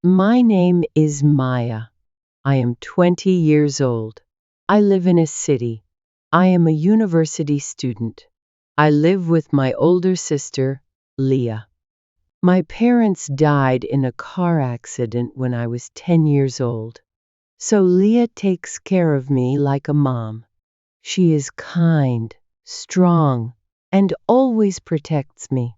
My name is Maya. I am 20 years old. I live in a city. I am a university student. I live with my older sister, Leah. My parents died in a car accident when I was 10 years old. So Leah takes care of me like a mom. She is kind, strong, and always protects me.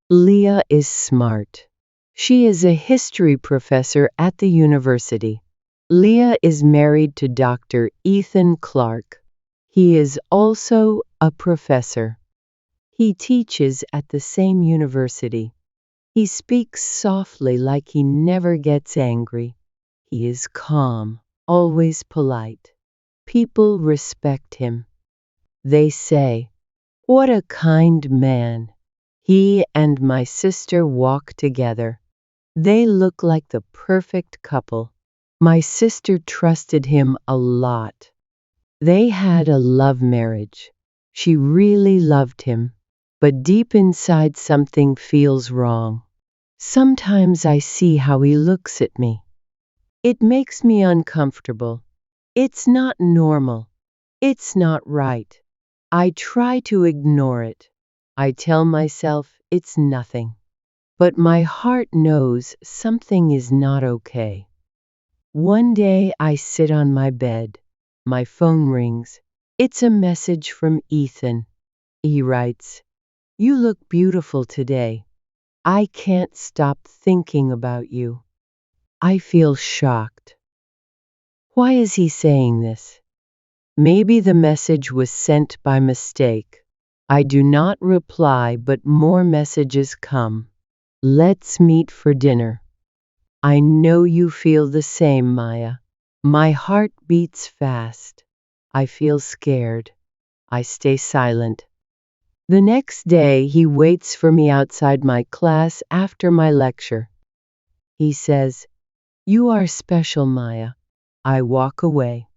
Leah is smart. She is a history professor at the university. Leah is married to Dr. Ethan Clark. He is also a professor. He teaches at the same university. He speaks softly like he never gets angry. He is calm, always polite. People respect him. They say, "What a kind man." He and my sister walk together. They look like the perfect couple. My sister trusted him a lot. They had a love marriage. She really loved him, but deep inside something feels wrong. Sometimes I see how he looks at me. It makes me uncomfortable. It's not normal. It's not right. I try to ignore it. I tell myself it's nothing. But my heart knows something is not okay. One day I sit on my bed. My phone rings. It's a message from Ethan. He writes, "You look beautiful today. I can't stop thinking about you." I feel shocked. Why is he saying this? Maybe the message was sent by mistake. I do not reply, but more messages come. "Let's meet for dinner." I know you feel the same, Maya. My heart beats fast. I feel scared. I stay silent. The next day, he waits for me outside my class after my lecture. He says, "You are special, Maya." I walk away.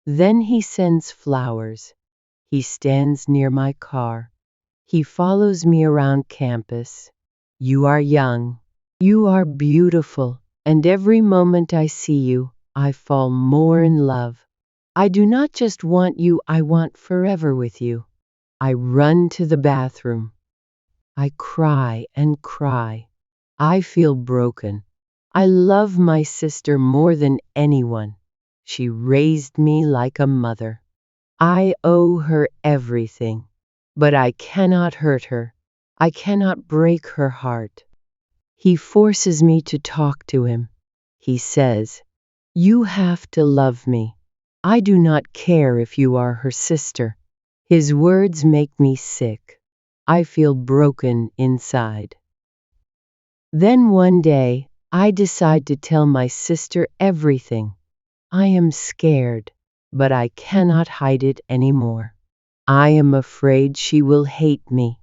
Then he sends flowers. He stands near my car. He follows me around campus. "You are young. You are beautiful. And every moment I see you, I fall more in love. I do not just want you, I want forever with you." I run to the bathroom. I cry and cry. I feel broken. I love my sister more than anyone. She raised me like a mother. I owe her everything. But I cannot hurt her. I cannot break her heart. He forces me to talk to him. He says, "You have to love me. I do not care if you are her sister." His words make me sick. I feel broken inside. Then one day, I decide to tell my sister everything. I am scared, but I cannot hide it anymore. I am afraid she will hate me.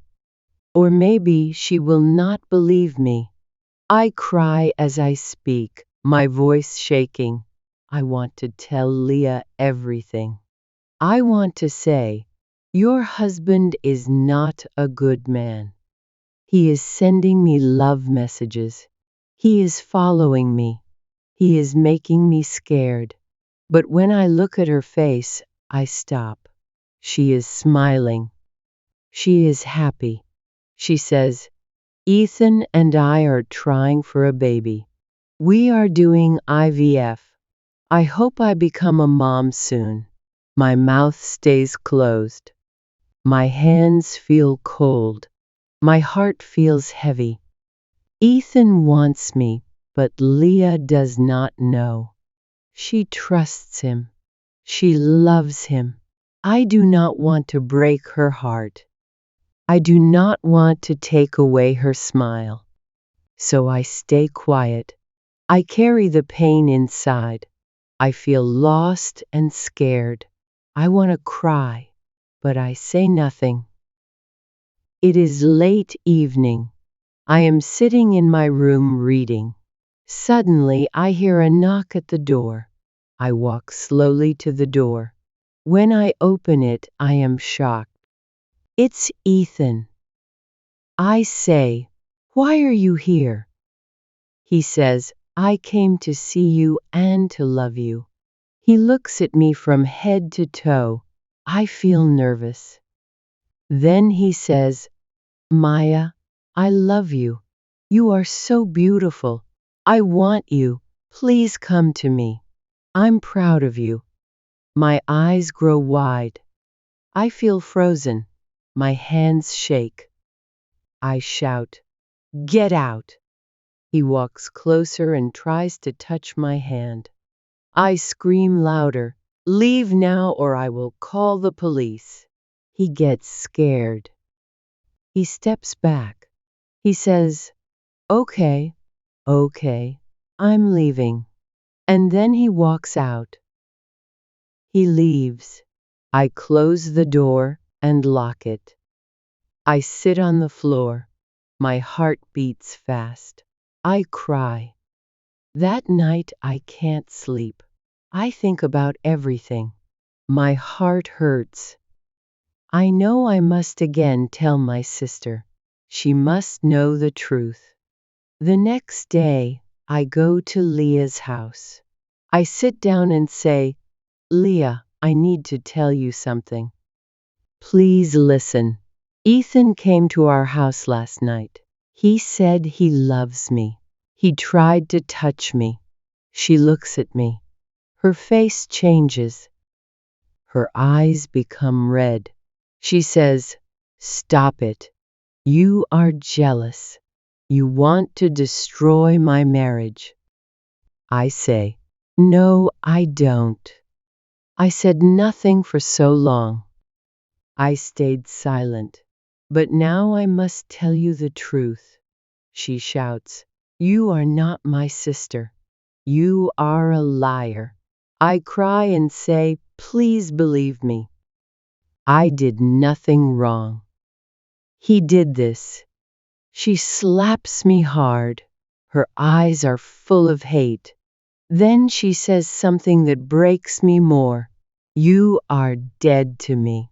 Or maybe she will not believe me. I cry as I speak, my voice shaking. I want to tell Leah everything. I want to say, "Your husband is not a good man. He is sending me love messages. He is following me. He is making me scared." But when I look at her face, I stop. She is smiling. She is happy. She says, "Ethan and I are trying for a baby. We are doing IVF. I hope I become a mom soon." My mouth stays closed. My hands feel cold. My heart feels heavy. Ethan wants me, but Leah does not know. She trusts him. She loves him. I do not want to break her heart. I do not want to take away her smile. So I stay quiet. I carry the pain inside. I feel lost and scared. I want to cry, but I say nothing. It is late evening. I am sitting in my room reading. Suddenly I hear a knock at the door. I walk slowly to the door. When I open it, I am shocked. It's Ethan. I say, "Why are you here?" He says, I came to see you and to love you. He looks at me from head to toe. I feel nervous. Then he says, Maya, I love you. You are so beautiful. I want you. Please come to me. I'm proud of you. My eyes grow wide. I feel frozen. My hands shake. I shout, Get out! He walks closer and tries to touch my hand. I scream louder, Leave now or I will call the police. He gets scared. He steps back. He says, Okay, okay, I'm leaving. And then he walks out. He leaves. I close the door and lock it. I sit on the floor. My heart beats fast. I cry. That night I can't sleep. I think about everything. My heart hurts. I know I must again tell my sister. She must know the truth. The next day, I go to Leah's house. I sit down and say, Leah, I need to tell you something. Please listen. Ethan came to our house last night. He said he loves me. He tried to touch me. She looks at me. Her face changes. Her eyes become red. She says, Stop it. You are jealous. You want to destroy my marriage. I say, No, I don't. I said nothing for so long. I stayed silent. But now I must tell you the truth. She shouts, You are not my sister. You are a liar. I cry and say, Please believe me. I did nothing wrong. He did this. She slaps me hard. Her eyes are full of hate. Then she says something that breaks me more. You are dead to me.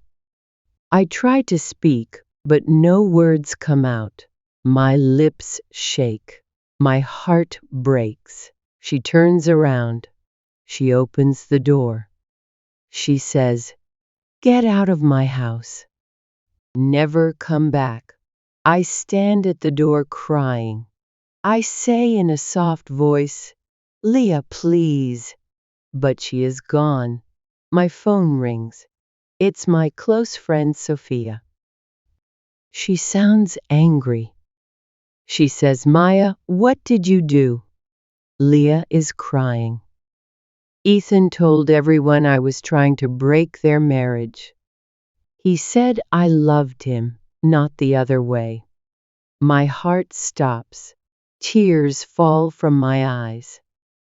I try to speak, but no words come out. My lips shake. My heart breaks. She turns around. She opens the door. She says, Get out of my house. Never come back. I stand at the door crying. I say in a soft voice, Leah, please. But she is gone. My phone rings. It's my close friend Sophia. She sounds angry. She says, Maya, what did you do? Leah is crying. Ethan told everyone I was trying to break their marriage. He said I loved him, not the other way. My heart stops. Tears fall from my eyes.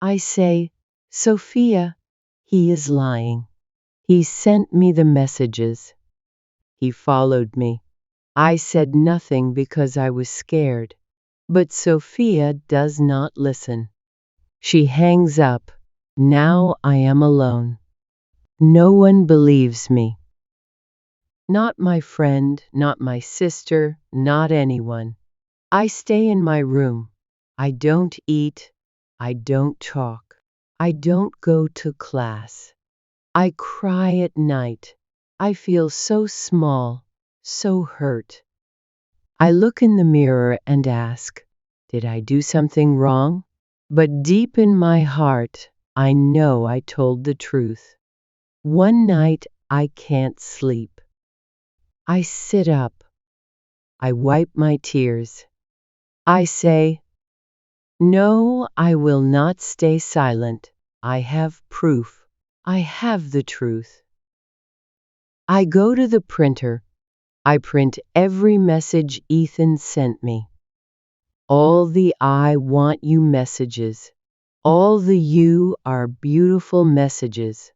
I say, Sophia, he is lying. He sent me the messages. He followed me. I said nothing because I was scared. But Sophia does not listen. She hangs up. Now I am alone. No one believes me. Not my friend, not my sister, not anyone. I stay in my room. I don't eat. I don't talk. I don't go to class. I cry at night. I feel so small, so hurt. I look in the mirror and ask, did I do something wrong? But deep in my heart, I know I told the truth. One night, I can't sleep. I sit up. I wipe my tears. I say, No, I will not stay silent. I have proof. I have the truth. I go to the printer. I print every message Ethan sent me. All the I want you messages. All the you are beautiful messages.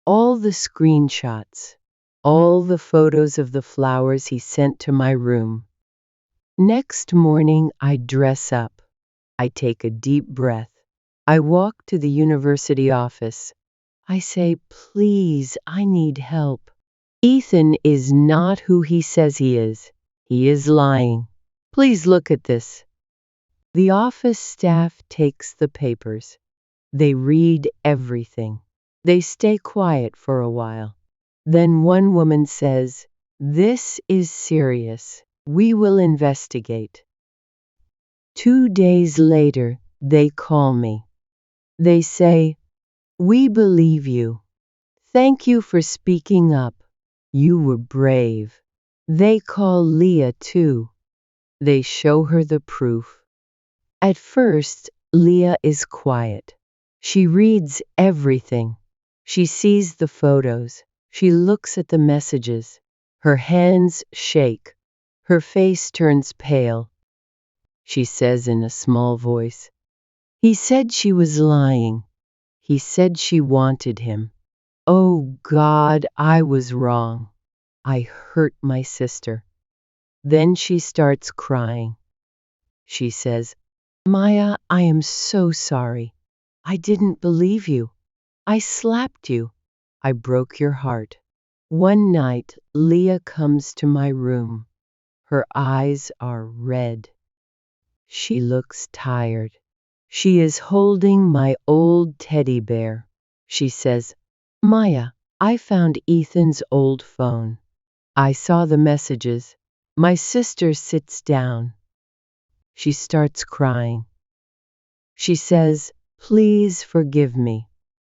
All the screenshots. All the photos of the flowers he sent to my room. Next morning, I dress up. I take a deep breath. I walk to the university office. I say, Please, I need help. Ethan is not who he says he is. He is lying. Please look at this. The office staff takes the papers. They read everything. They stay quiet for a while. Then one woman says, "This is serious. We will investigate." 2 days later, they call me. They say, "We believe you. Thank you for speaking up. You were brave." They call Leah too. They show her the proof. At first, Leah is quiet. She reads everything. She sees the photos. She looks at the messages. Her hands shake. Her face turns pale. She says in a small voice, "He said she was lying. He said she wanted him. Oh God, I was wrong. I hurt my sister." Then she starts crying. She says, "Maya, I am so sorry. I didn't believe you. I slapped you. I broke your heart." One night, Leah comes to my room. Her eyes are red. She looks tired. She is holding my old teddy bear. She says, "Maya, I found Ethan's old phone. I saw the messages. My sister sits down." She starts crying. She says, "Please forgive me.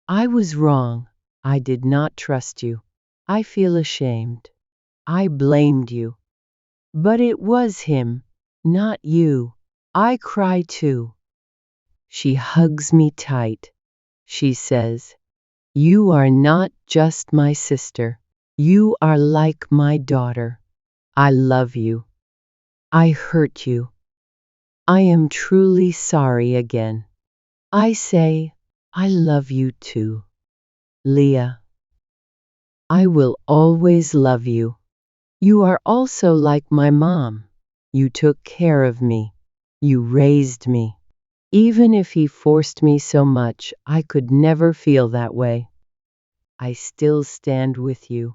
I was wrong. I did not trust you. I feel ashamed. I blamed you. But it was him, not you. I cry too." She hugs me tight. She says, "You are not just my sister. You are like my daughter. I love you. I hurt you. I am truly sorry again." I say, "I love you too, Leah. I will always love you. You are also like my mom. You took care of me. You raised me. Even if he forced me so much, I could never feel that way. I still stand with you."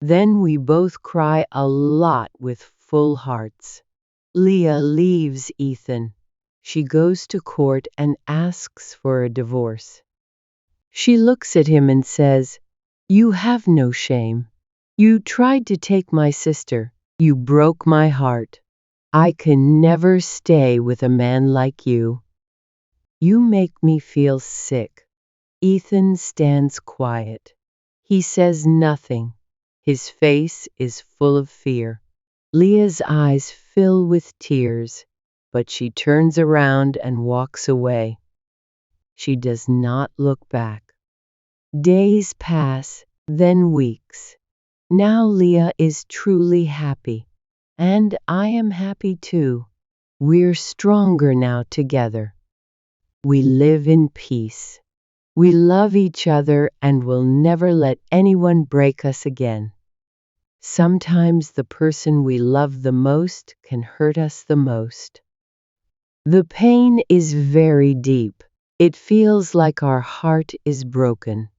Then we both cry a lot with full hearts. Leah leaves Ethan. She goes to court and asks for a divorce. She looks at him and says, "You have no shame. You tried to take my sister. You broke my heart. I can never stay with a man like you. You make me feel sick." Ethan stands quiet. He says nothing. His face is full of fear. Leah's eyes fill with tears, but she turns around and walks away. She does not look back. Days pass, then weeks. Now Leah is truly happy, and I am happy too. We're stronger now together. We live in peace. We love each other and will never let anyone break us again. Sometimes the person we love the most can hurt us the most. The pain is very deep. It feels like our heart is broken.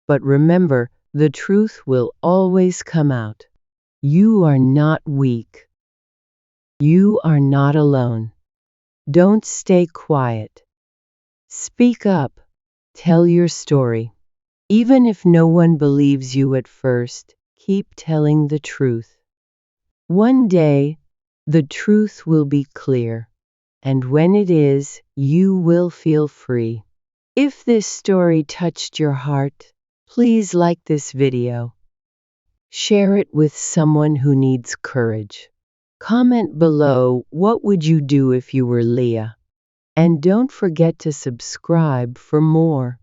But remember, the truth will always come out. You are not weak. You are not alone. Don't stay quiet. Speak up. Tell your story. Even if no one believes you at first, keep telling the truth. One day, the truth will be clear, and when it is, you will feel free. If this story touched your heart, please like this video. Share it with someone who needs courage. Comment below, what would you do if you were Leah? And don't forget to subscribe for more.